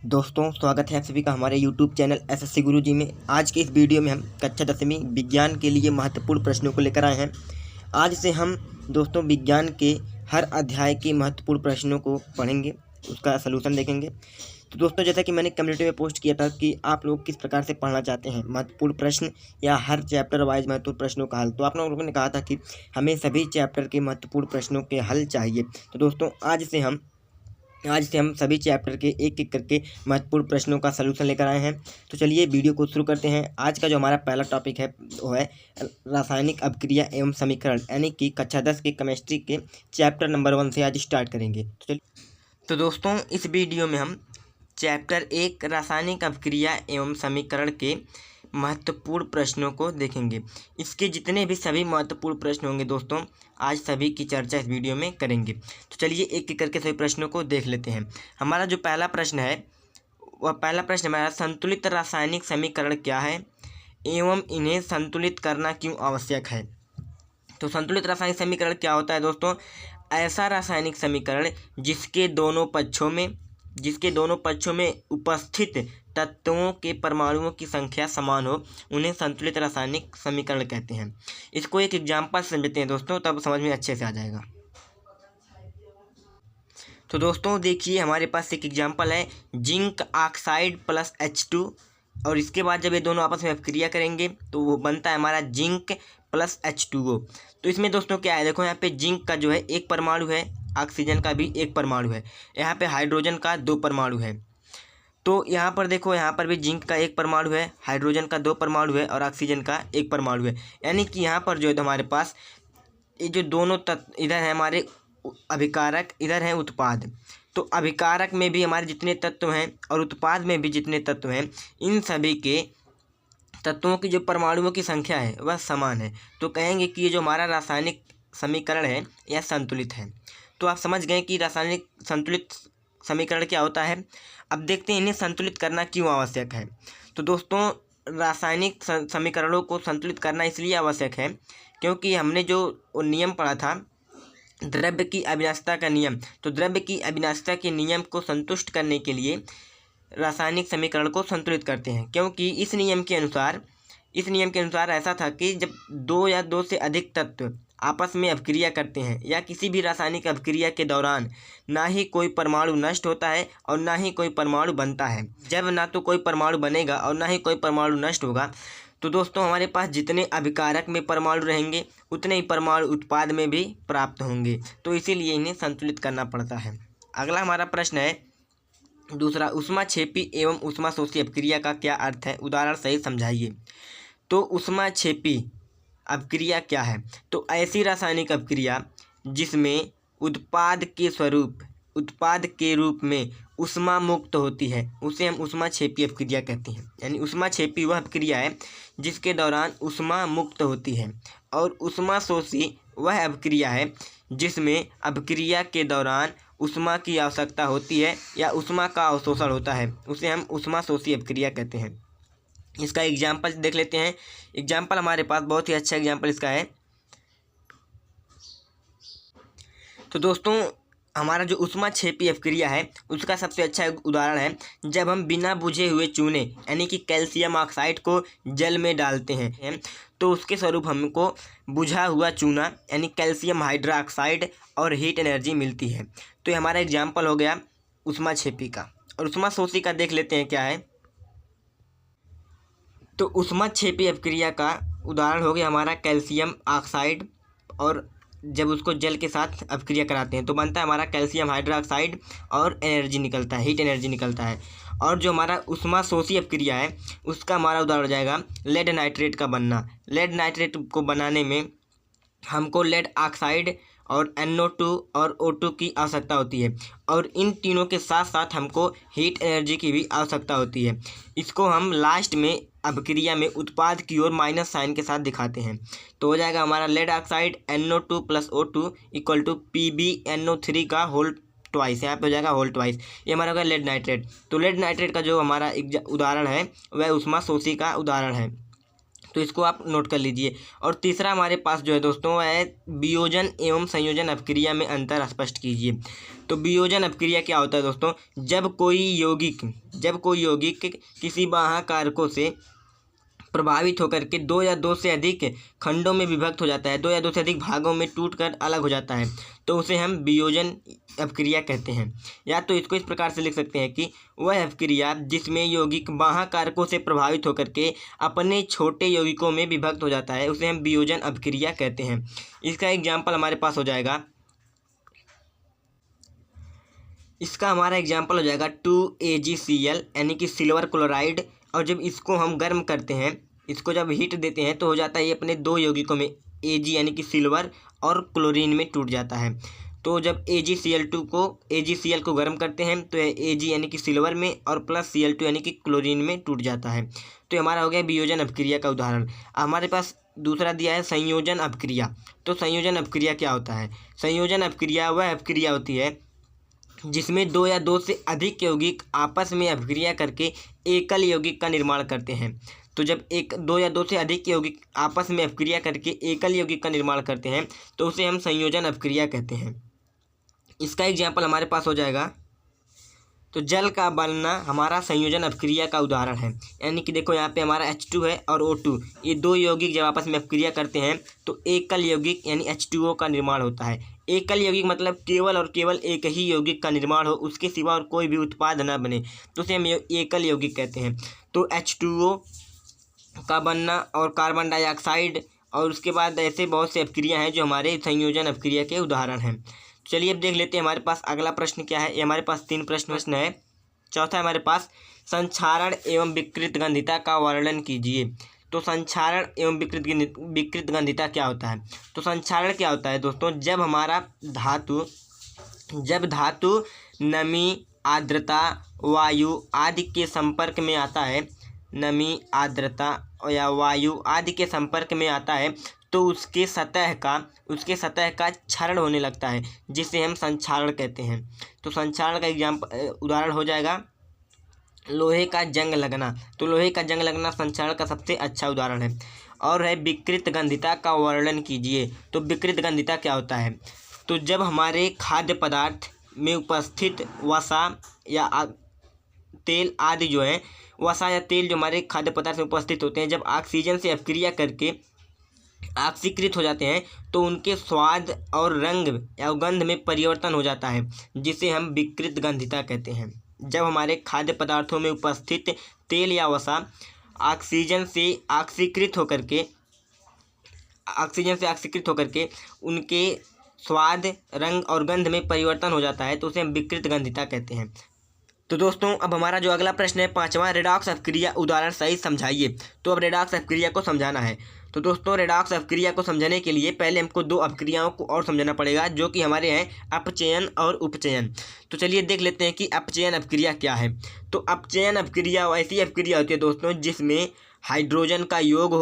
दोस्तों स्वागत है आप सभी का हमारे YouTube चैनल एसएससी गुरुजी में। आज के इस वीडियो में हम कक्षा 10वीं विज्ञान के लिए महत्वपूर्ण प्रश्नों को लेकर आए हैं। आज से हम दोस्तों विज्ञान के हर अध्याय के महत्वपूर्ण प्रश्नों को पढ़ेंगे, उसका सलूशन देखेंगे। तो दोस्तों जैसा कि मैंने कम्युनिटी में पोस्ट किया था कि आप लोग किस प्रकार से पढ़ना चाहते हैं, महत्वपूर्ण प्रश्न या हर चैप्टर वाइज महत्वपूर्ण प्रश्नों का हल। तो आप लोगों ने कहा था कि हमें सभी चैप्टर के महत्वपूर्ण प्रश्नों के हल चाहिए। तो दोस्तों आज से हम सभी चैप्टर के एक एक करके महत्वपूर्ण प्रश्नों का सलूशन लेकर आए हैं। तो चलिए वीडियो को शुरू करते हैं। आज का जो हमारा पहला टॉपिक है वो है रासायनिक अभिक्रिया एवं समीकरण, यानी कि कक्षा 10 के केमिस्ट्री के चैप्टर नंबर 1 से आज स्टार्ट करेंगे। तो दोस्तों इस वीडियो में हम चैप्टर 1 रासायनिक अभिक्रिया एवं समीकरण के महत्वपूर्ण प्रश्नों को देखेंगे। इसके जितने भी सभी महत्वपूर्ण प्रश्न होंगे दोस्तों आज सभी की चर्चा इस वीडियो में करेंगे। तो चलिए एक एक करके सभी प्रश्नों को देख लेते हैं। हमारा जो पहला प्रश्न है वह पहला प्रश्न हमारा संतुलित रासायनिक समीकरण क्या है एवं इन्हें संतुलित करना क्यों आवश्यक है। तो संतुलित रासायनिक समीकरण क्या होता है दोस्तों? ऐसा रासायनिक समीकरण जिसके दोनों पक्षों में उपस्थित तत्वों के परमाणुओं की संख्या समान हो, उन्हें संतुलित रासायनिक समीकरण कहते हैं। इसको एक एग्जाम्पल से समझते हैं दोस्तों, तब समझ में अच्छे से आ जाएगा। तो दोस्तों देखिए हमारे पास एक एग्जाम्पल है जिंक ऑक्साइड प्लस H2, और इसके बाद जब ये दोनों आपस में अभिक्रिया करेंगे तो वो बनता है हमारा जिंक प्लस H2O। तो इसमें दोस्तों क्या है, देखो यहाँ पे जिंक का जो है एक परमाणु है, ऑक्सीजन का भी एक परमाणु है, यहाँ पे हाइड्रोजन का 2 परमाणु है। तो यहाँ पर देखो यहाँ पर भी जिंक का 1 परमाणु है, हाइड्रोजन का 2 परमाणु है और ऑक्सीजन का 1 परमाणु है। यानी कि यहाँ पर जो है हमारे पास ये जो दोनों तत्व इधर है हमारे अभिकारक, इधर है उत्पाद। तो अभिकारक में भी हमारे जितने तत्व हैं और उत्पाद में भी जितने तत्व हैं, इन सभी के तत्वों की जो परमाणुओं की संख्या है वह समान है। तो कहेंगे कि ये जो हमारा रासायनिक समीकरण है यह संतुलित है। तो आप समझ गए कि रासायनिक संतुलित समीकरण क्या होता है। अब देखते हैं इन्हें संतुलित करना क्यों आवश्यक है। तो दोस्तों रासायनिक समीकरणों को संतुलित करना इसलिए आवश्यक है क्योंकि हमने जो नियम पढ़ा था द्रव्य की अविनाशिता का नियम, तो द्रव्य की अविनाशिता के नियम को संतुष्ट करने के लिए रासायनिक समीकरण को संतुलित करते हैं। क्योंकि इस नियम के अनुसार ऐसा था कि जब 2 या 2 से अधिक तत्व आपस में अभिक्रिया करते हैं या किसी भी रासायनिक अभिक्रिया के दौरान ना ही कोई परमाणु नष्ट होता है और ना ही कोई परमाणु बनता है। जब ना तो कोई परमाणु बनेगा और ना ही कोई परमाणु नष्ट होगा तो दोस्तों हमारे पास जितने अभिकारक में परमाणु रहेंगे उतने ही परमाणु उत्पाद में भी प्राप्त होंगे। तो इसीलिए इन्हें संतुलित करना पड़ता है। अगला हमारा प्रश्न है दूसरा, ऊष्माक्षेपी एवं ऊष्माशोषी अभिक्रिया का क्या अर्थ है, उदाहरण सहित समझाइए। तो ऊष्माक्षेपी अभिक्रिया क्या है? तो ऐसी रासायनिक अभिक्रिया जिसमें उत्पाद के रूप में ऊष्मा मुक्त होती है उसे हम ऊष्माक्षेपी अभिक्रिया कहते हैं। यानी ऊष्माक्षेपी वह अभिक्रिया है जिसके दौरान ऊष्मा मुक्त होती है, और ऊष्माशोषी वह अभिक्रिया है जिसमें अभिक्रिया के दौरान ऊष्मा की आवश्यकता होती है या ऊष्मा का अवशोषण होता है, उसे हम ऊष्माशोषी अभिक्रिया कहते हैं। इसका एग्जाम्पल देख लेते हैं। एग्जाम्पल हमारे पास बहुत ही अच्छा एग्जाम्पल इसका है। तो दोस्तों हमारा जो ऊष्माक्षेपी अभिक्रिया है उसका सबसे अच्छा उदाहरण है जब हम बिना बुझे हुए चूने यानी कि कैल्शियम ऑक्साइड को जल में डालते हैं तो उसके स्वरूप हमको बुझा हुआ चूना यानी कैल्शियम हाइड्रोक्साइड और हीट एनर्जी मिलती है। तो ये हमारा एग्जाम्पल हो गया ऊष्माक्षेपी का। और ऊष्माशोषी का देख लेते हैं क्या है। तो ऊष्माक्षेपी अभिक्रिया का उदाहरण हो गया हमारा कैल्शियम ऑक्साइड, और जब उसको जल के साथ अभिक्रिया कराते हैं तो बनता है हमारा कैल्शियम हाइड्रोक्साइड और एनर्जी निकलता है, हीट एनर्जी निकलता है। और जो हमारा ऊष्माशोषी अभिक्रिया है उसका हमारा उदाहरण हो जाएगा लेड नाइट्रेट का बनना। लेड नाइट्रेट को बनाने में हमको लेड ऑक्साइड और NO2 और O2 की आवश्यकता होती है, और इन तीनों के साथ साथ हमको हीट एनर्जी की भी आवश्यकता होती है। इसको हम लास्ट में अभिक्रिया में उत्पाद की ओर माइनस साइन के साथ दिखाते हैं। तो हो जाएगा हमारा lead oxide NO2 plus O2 equal to PbNO3 का होल ट्वाइस, यहाँ पे हो जाएगा होल ट्वाइस। ये हमारा होगा लेड नाइट्रेट। तो लेड नाइट्रेट का जो हमारा उदाहरण है वह ऊष्माशोषी का उदाहरण है। तो इसको आप नोट कर लीजिए। और तीसरा हमारे पास जो है दोस्तों वह है वियोजन एवं संयोजन अपक्रिया में अंतर स्पष्ट कीजिए। तो वियोजन अपक्रिया क्या होता है दोस्तों, जब कोई यौगिक किसी बाह्य कारकों से प्रभावित होकर के दो या दो से अधिक खंडों में विभक्त हो जाता है, दो या दो से अधिक भागों में टूटकर अलग हो जाता है, तो उसे हम वियोजन अपक्रिया कहते हैं। या तो इसको इस प्रकार से लिख सकते हैं कि वह अपक्रिया जिसमें यौगिक बाह्य कारकों से प्रभावित होकर के अपने छोटे यौगिकों में विभक्त हो जाता है, उसे हम वियोजन अपक्रिया कहते हैं। इसका एग्जाम्पल हमारे पास हो जाएगा, इसका हमारा एग्जाम्पल हो जाएगा 2AgCl यानी कि सिल्वर क्लोराइड। और जब इसको हम गर्म करते हैं, इसको जब हीट देते हैं तो हो जाता है ये अपने दो यौगिकों में Ag यानी कि सिल्वर और क्लोरीन में टूट जाता है। तो जब AgCl को गर्म करते हैं तो Ag यानी कि सिल्वर में और प्लस Cl2 यानी कि क्लोरीन में टूट जाता है। तो हमारा हो गया वियोजन अपक्रिया का उदाहरण। हमारे पास दूसरा दिया है संयोजन अपक्रिया। तो संयोजन अपक्रिया क्या होता है, संयोजन अपक्रिया वह अपक्रिया होती है जिसमें दो या दो से अधिक यौगिक आपस में अपक्रिया करके एकल यौगिक का निर्माण करते हैं। तो जब दो या दो से अधिक यौगिक आपस में अपक्रिया करके एकल यौगिक का निर्माण करते हैं तो उसे हम संयोजन अपक्रिया कहते हैं। इसका एग्जाम्पल हमारे पास हो जाएगा, तो जल का बनना हमारा संयोजन अपक्रिया का उदाहरण है। यानी कि देखो यहाँ पे हमारा H2 है और O2, ये दो यौगिक जब आपस में अपक्रिया करते हैं तो एकल यौगिक यानी H2O का निर्माण होता है। एकल यौगिक मतलब केवल और केवल एक ही यौगिक का निर्माण हो, उसके सिवा और कोई भी उत्पाद न बने, तो उसे हम एकल यौगिक कहते हैं। तो H2O का बनना और कार्बन डाइऑक्साइड और उसके बाद ऐसे बहुत से अपक्रिया हैं जो हमारे संयोजन अपक्रिया के उदाहरण हैं। चलिए अब देख लेते हैं हमारे पास अगला प्रश्न क्या है। ये हमारे पास 3 प्रश्न है। चौथा है हमारे पास संक्षारण एवं विकृत गंधिता का वर्णन कीजिए। तो संक्षारण एवं विकृत गंधिता क्या होता है। तो संक्षारण क्या होता है दोस्तों, जब हमारा धातु नमी, आर्द्रता, वायु आदि के संपर्क में आता है, नमी, आर्द्रता या वायु आदि के संपर्क में आता है तो उसके सतह का क्षरण होने लगता है, जिसे हम संक्षारण कहते हैं। तो संक्षारण का उदाहरण हो जाएगा लोहे का जंग लगना। तो लोहे का जंग लगना संक्षारण का सबसे अच्छा उदाहरण है। और है विकृत गंधिता का वर्णन कीजिए। तो विकृत गंधिता क्या होता है, तो जब हमारे खाद्य पदार्थ में उपस्थित वसा या तेल आदि जो है, वसा या तेल जो हमारे खाद्य पदार्थ में उपस्थित होते हैं, जब ऑक्सीजन से अपक्रिया करके ऑक्सीकृत हो जाते हैं तो उनके स्वाद और रंग या गंध में परिवर्तन हो जाता है, जिसे हम विकृत गंधिता कहते हैं। जब हमारे खाद्य पदार्थों में उपस्थित तेल या वसा ऑक्सीजन से ऑक्सीकृत होकर के उनके स्वाद, रंग और गंध में परिवर्तन हो जाता है, तो उसे हम विकृत गंधिता कहते हैं। तो दोस्तों अब हमारा जो अगला प्रश्न है 5वां, रेडॉक्स अपक्रिया उदाहरण सहित समझाइए। तो अब रेडॉक्स अपक्रिया को समझाना है। तो दोस्तों रेडॉक्स अपक्रिया को समझने के लिए पहले हमको 2 अपक्रियाओं को और समझना पड़ेगा, जो कि हमारे हैं अपचयन और उपचयन। तो चलिए देख लेते हैं कि अपचयन अपक्रिया क्या है। तो अपचयन अपक्रिया ऐसी अपक्रिया होती है दोस्तों जिसमें हाइड्रोजन का योग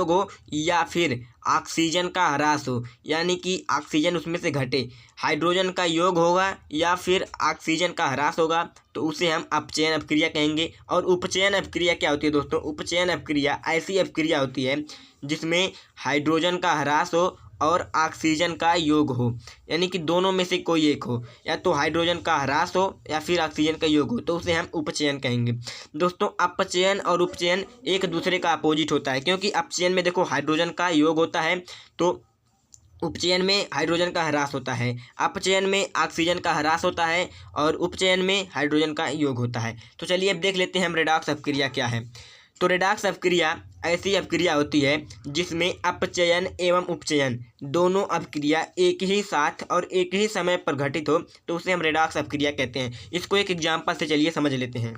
हो या फिर ऑक्सीजन का ह्रास हो, यानी कि ऑक्सीजन उसमें से घटे। हाइड्रोजन का योग होगा या फिर ऑक्सीजन का ह्रास होगा तो उसे हम अपचयन अपक्रिया कहेंगे। और उपचयन अपक्रिया क्या होती है दोस्तों, उपचयन अपक्रिया ऐसी अपक्रिया होती है जिसमें हाइड्रोजन का ह्रास हो और ऑक्सीजन का योग हो, यानी कि दोनों में से कोई एक हो, या तो हाइड्रोजन का ह्रास हो या फिर ऑक्सीजन का योग हो, तो उसे हम उपचयन कहेंगे। दोस्तों अपचयन और उपचयन एक दूसरे का अपोजिट होता है, क्योंकि अपचयन में देखो हाइड्रोजन का योग होता है तो उपचयन में हाइड्रोजन का ह्रास होता है, अपचयन में ऑक्सीजन का ह्रास होता है और उपचयन में हाइड्रोजन का योग होता है। तो चलिए अब देख लेते हैं हम रेडॉक्स अपक्रिया क्या है। तो रेडॉक्स अपक्रिया ऐसी अपक्रिया होती है जिसमें अपचयन एवं उपचयन दोनों अपक्रिया एक ही साथ और एक ही समय पर घटित हो, तो उसे हम रेडॉक्स अपक्रिया कहते हैं। इसको एक एग्जाम्पल से चलिए समझ लेते हैं।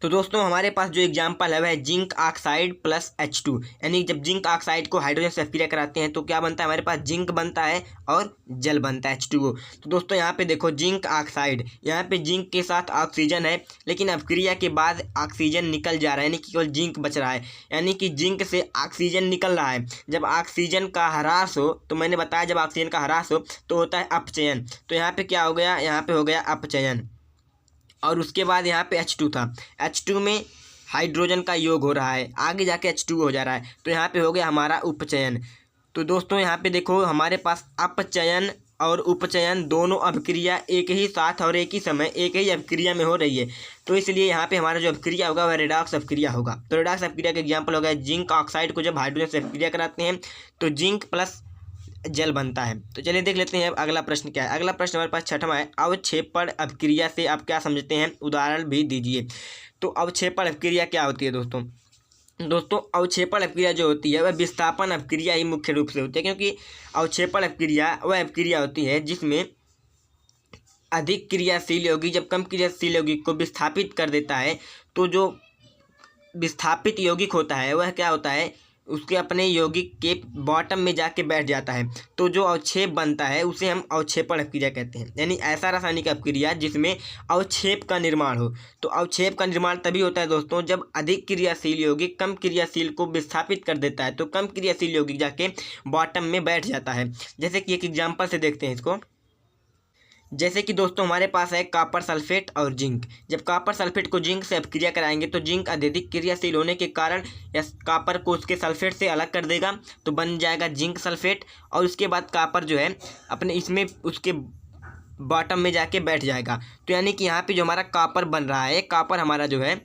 तो दोस्तों हमारे पास जो एग्जाम्पल है वह है जिंक ऑक्साइड प्लस H2, यानी जब जिंक ऑक्साइड को हाइड्रोजन से अपक्रिया कराते हैं तो क्या बनता है, हमारे पास जिंक बनता है और जल बनता है H2O। तो दोस्तों यहाँ पे देखो जिंक ऑक्साइड, यहाँ पे जिंक के साथ ऑक्सीजन है, लेकिन अपक्रिया के बाद ऑक्सीजन निकल जा रहा है, यानी कि केवल जिंक बच रहा है, यानी कि जिंक से ऑक्सीजन निकल रहा है। जब ऑक्सीजन का ह्रास हो, तो मैंने बताया जब ऑक्सीजन का ह्रास हो तो होता है अपचयन। तो यहाँ पे क्या हो गया, यहाँ पे हो गया अपचयन। और उसके बाद यहाँ पे H2 था, H2 में हाइड्रोजन का योग हो रहा है, आगे जाके H2O हो जा रहा है, तो यहाँ पे हो गया हमारा उपचयन। तो दोस्तों यहाँ पे देखो हमारे पास अपचयन और उपचयन दोनों अभिक्रिया एक ही साथ और एक ही समय एक ही अभिक्रिया में हो रही है, तो इसलिए यहाँ पे हमारा जो अभिक्रिया होगा वह रेडॉक्स अभिक्रिया होगा। तो रेडॉक्स अभिक्रिया का एग्जाम्पल होगा जिंक ऑक्साइड को जब हाइड्रोजन से अभिक्रिया कराते हैं तो जिंक प्लस जल बनता है। तो चलिए देख लेते हैं अगला प्रश्न क्या है। अगला प्रश्न हमारे पास छठवां है, अवक्षेपण अभिक्रिया से आप क्या समझते हैं, उदाहरण भी दीजिए। तो अवक्षेपण अभिक्रिया क्या होती है दोस्तों अवक्षेपण अभिक्रिया जो होती है वह विस्थापन अभिक्रिया ही मुख्य रूप से होती है, क्योंकि अवक्षेपण अभिक्रिया वह अभिक्रिया होती है जिसमें अधिक क्रियाशील यौगिक जब कम क्रियाशील यौगिक को विस्थापित कर देता है, तो जो विस्थापित यौगिक होता है वह क्या होता है, उसके अपने यौगिक के बॉटम में जाके बैठ जाता है, तो जो अवक्षेप बनता है उसे हम अवक्षेपण अभिक्रिया कहते हैं। यानी ऐसा रासायनिक अभिक्रिया जिसमें अवक्षेप का निर्माण हो। तो अवक्षेप का निर्माण तभी होता है दोस्तों जब अधिक क्रियाशील यौगिक कम क्रियाशील को विस्थापित कर देता है, तो कम क्रियाशील यौगिक जाके बॉटम में बैठ जाता है। जैसे कि एक एग्जाम्पल से देखते हैं इसको। जैसे कि दोस्तों हमारे पास है कॉपर सल्फेट और जिंक। जब कॉपर सल्फेट को जिंक से अपक्रिया कराएंगे तो जिंक अत्यधिक क्रियाशील होने के कारण या कॉपर को उसके सल्फेट से अलग कर देगा, तो बन जाएगा जिंक सल्फेट, और उसके बाद कॉपर जो है अपने इसमें उसके बॉटम में जाके बैठ जाएगा। तो यानी कि यहाँ पे जो हमारा कॉपर बन रहा है, कॉपर हमारा जो है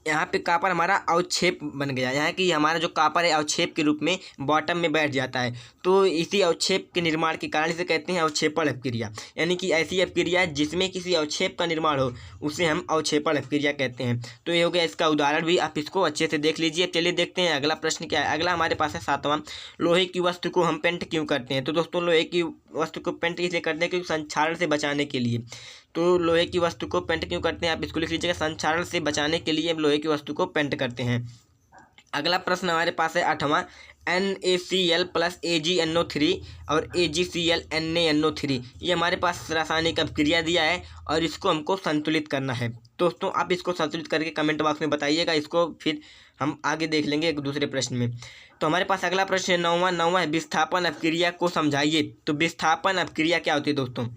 यहाँ पे कॉपर हमारा अवक्षेप बन गया, यहाँ कि हमारा जो कॉपर है अवक्षेप के रूप में बॉटम में बैठ जाता है। तो इसी अवक्षेप के निर्माण के कारण इसे कहते हैं अवक्षेपण अभिक्रिया। यानी कि ऐसी अभिक्रिया जिसमें किसी अवक्षेप का निर्माण हो उसे हम अवक्षेपण अभिक्रिया कहते हैं। तो ये हो गया इसका उदाहरण भी, आप इसको अच्छे से देख लीजिए। चलिए देखते हैं अगला प्रश्न क्या है। अगला हमारे पास है सातवां, लोहे की वस्तु को हम पेंट क्यों करते हैं। तो दोस्तों लोहे की वस्तु को पेंट इसलिए करते हैं क्योंकि संक्षारण से बचाने के लिए। तो लोहे की वस्तु को पेंट क्यों करते हैं, आप इसको लिख लीजिएगा, संक्षारण से बचाने के लिए हम लोहे की वस्तु को पेंट करते हैं। अगला प्रश्न हमारे पास है आठवां, NaCl प्लस AgNO3 और AgCl NaNO3, ये हमारे पास रासायनिक अभिक्रिया दिया है और इसको हमको संतुलित करना है। दोस्तों आप इसको संतुलित करके कमेंट बॉक्स में बताइएगा, इसको फिर हम आगे देख लेंगे एक दूसरे प्रश्न में। तो हमारे पास अगला प्रश्न है नौवां है, विस्थापन अभिक्रिया को समझाइए। तो विस्थापन अभिक्रिया क्या होती है दोस्तों,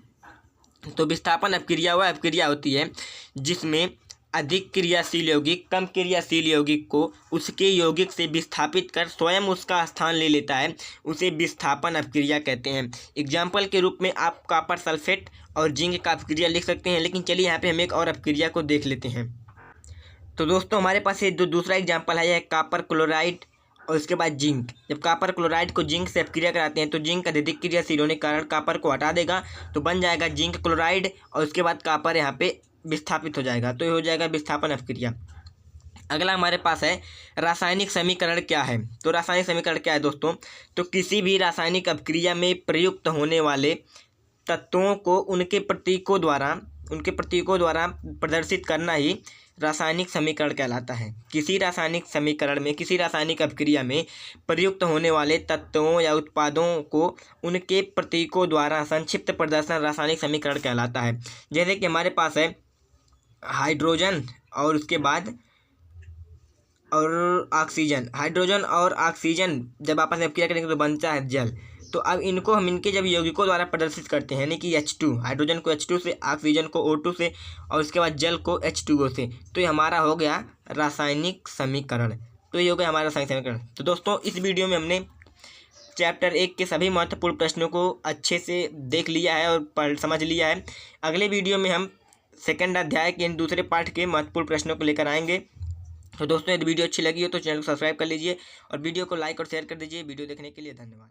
तो विस्थापन अभिक्रिया वह अभिक्रिया होती है जिसमें अधिक क्रियाशील यौगिक कम क्रियाशील यौगिक को उसके यौगिक से विस्थापित कर स्वयं उसका स्थान ले लेता है, उसे विस्थापन अभिक्रिया कहते हैं। एग्जाम्पल के रूप में आप कॉपर सल्फेट और जिंक का अभिक्रिया लिख सकते हैं, लेकिन चलिए यहाँ पे हम एक और अभिक्रिया को देख लेते हैं। तो दोस्तों हमारे पास ये जो दूसरा एग्जाम्पल है यह कॉपर क्लोराइड और उसके बाद जिंक। जब कॉपर क्लोराइड को जिंक से अपक्रिया कराते हैं तो जिंक अत्यधिक क्रियाशील होने के कारण कॉपर को हटा देगा, तो बन जाएगा जिंक क्लोराइड, और उसके बाद कॉपर यहाँ पे विस्थापित हो जाएगा, तो ये हो जाएगा विस्थापन अभिक्रिया। अगला हमारे पास है रासायनिक समीकरण क्या है। तो रासायनिक समीकरण क्या है दोस्तों, तो किसी भी रासायनिक अभिक्रिया में प्रयुक्त होने वाले तत्वों को उनके प्रतीकों द्वारा प्रदर्शित करना ही रासायनिक समीकरण कहलाता है। किसी रासायनिक समीकरण में किसी रासायनिक अभिक्रिया में प्रयुक्त होने वाले तत्वों या उत्पादों को उनके प्रतीकों द्वारा संक्षिप्त प्रदर्शन रासायनिक समीकरण कहलाता है। जैसे कि हमारे पास है हाइड्रोजन और उसके बाद और ऑक्सीजन। हाइड्रोजन और ऑक्सीजन जब आपस में अभिक्रिया करेंगे तो बनता है जल। तो अब इनको हम इनके जब यौगिकों द्वारा प्रदर्शित करते हैं, यानी कि H2, हाइड्रोजन को H2 से, ऑक्सीजन को O2 से और उसके बाद जल को H2O से, तो ये हमारा हो गया रासायनिक समीकरण। तो ये हो गया हमारा रासायनिक समीकरण। तो दोस्तों इस वीडियो में हमने चैप्टर 1 के सभी महत्वपूर्ण प्रश्नों को अच्छे से देख लिया है और समझ लिया है। अगले वीडियो में हम सेकंड अध्याय के दूसरे पार्ट के महत्वपूर्ण प्रश्नों को लेकर आएंगे। तो दोस्तों यदि वीडियो अच्छी लगी हो तो चैनल को सब्सक्राइब कर लीजिए और वीडियो को लाइक और शेयर कर दीजिए। वीडियो देखने के लिए धन्यवाद।